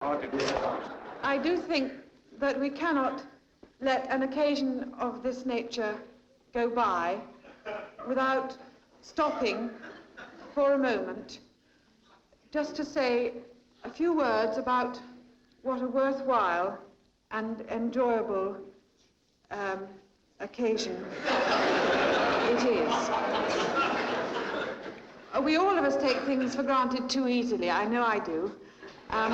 I do think that we cannot let an occasion of this nature go by without stopping for a moment just to say a few words about what a worthwhile and enjoyable occasion it is. We all of us take things for granted too easily. I know I do. And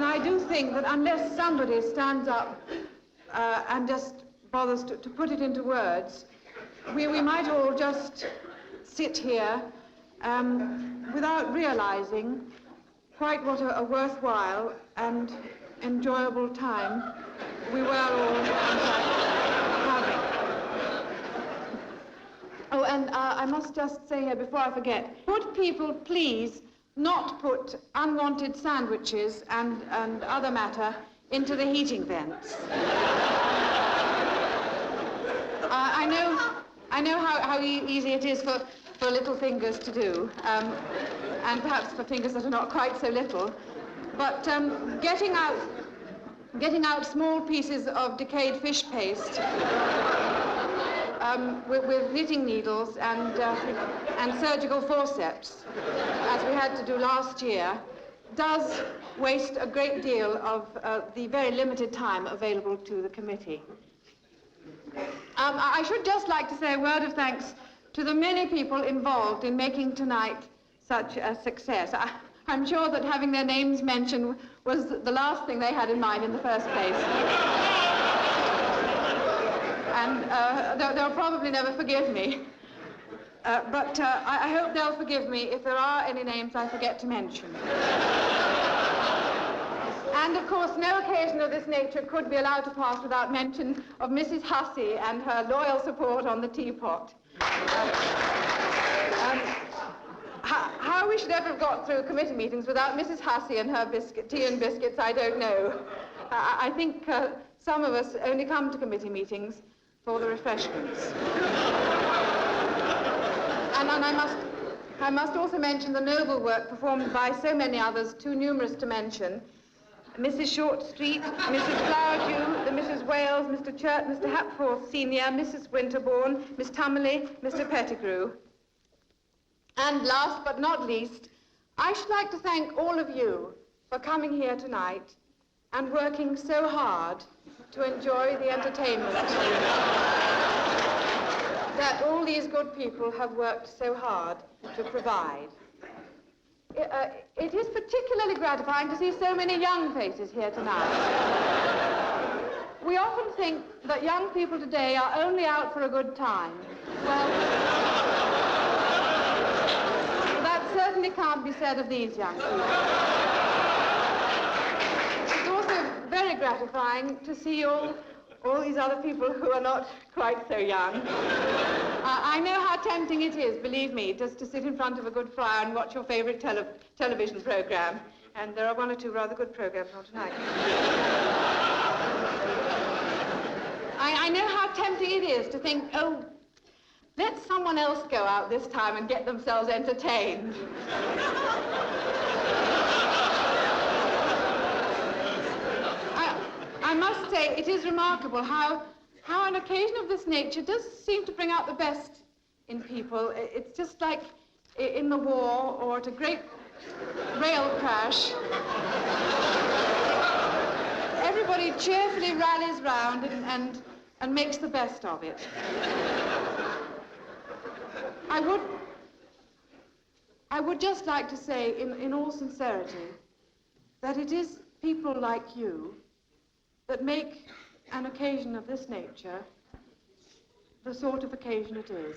I do think that unless somebody stands up and just bothers to put it into words, we might all just sit here without realizing quite what a worthwhile and enjoyable time we were all having. Oh, and I must just say here before I forget, would people please not put unwanted sandwiches and other matter into the heating vents? I know how easy it is for little fingers to do, and perhaps for fingers that are not quite so little, but getting out small pieces of decayed fish paste with knitting needles and surgical forceps, as we had to do last year, does waste a great deal of the very limited time available to the committee. I should just like to say a word of thanks to the many people involved in making tonight such a success. I'm sure that having their names mentioned was the last thing they had in mind in the first place. And they'll probably never forgive me. But I hope they'll forgive me if there are any names I forget to mention. And, of course, no occasion of this nature could be allowed to pass without mention of Mrs. Hussey and her loyal support on the teapot. How we should ever have got through committee meetings without Mrs. Hussey and her tea and biscuits, I don't know. I think some of us only come to committee meetings for the refreshments. And I must also mention the noble work performed by so many others, too numerous to mention. Mrs. Shortstreet, Mrs. Flowerdew, the Mrs. Wales, Mr. Churt, Mr. Hapforth Senior, Mrs. Winterbourne, Miss Tummerley, Mr. Pettigrew. And last but not least, I should like to thank all of you for coming here tonight and working so hard to enjoy the entertainment that all these good people have worked so hard to provide. It is particularly gratifying to see so many young faces here tonight. We often think that young people today are only out for a good time. Well, that certainly can't be said of these young people. It's also very gratifying to see all these other people who are not quite so young. I know how tempting it is, believe me, just to sit in front of a good fire and watch your favorite television program. And there are one or two rather good programs on tonight. I know how tempting it is to think, oh, let someone else go out this time and get themselves entertained. I must say, it is remarkable how an occasion of this nature does seem to bring out the best in people. It's just like in the war or at a great rail crash. Everybody cheerfully rallies round and makes the best of it. I would just like to say, in all sincerity, that it is people like you that make an occasion of this nature the sort of occasion it is.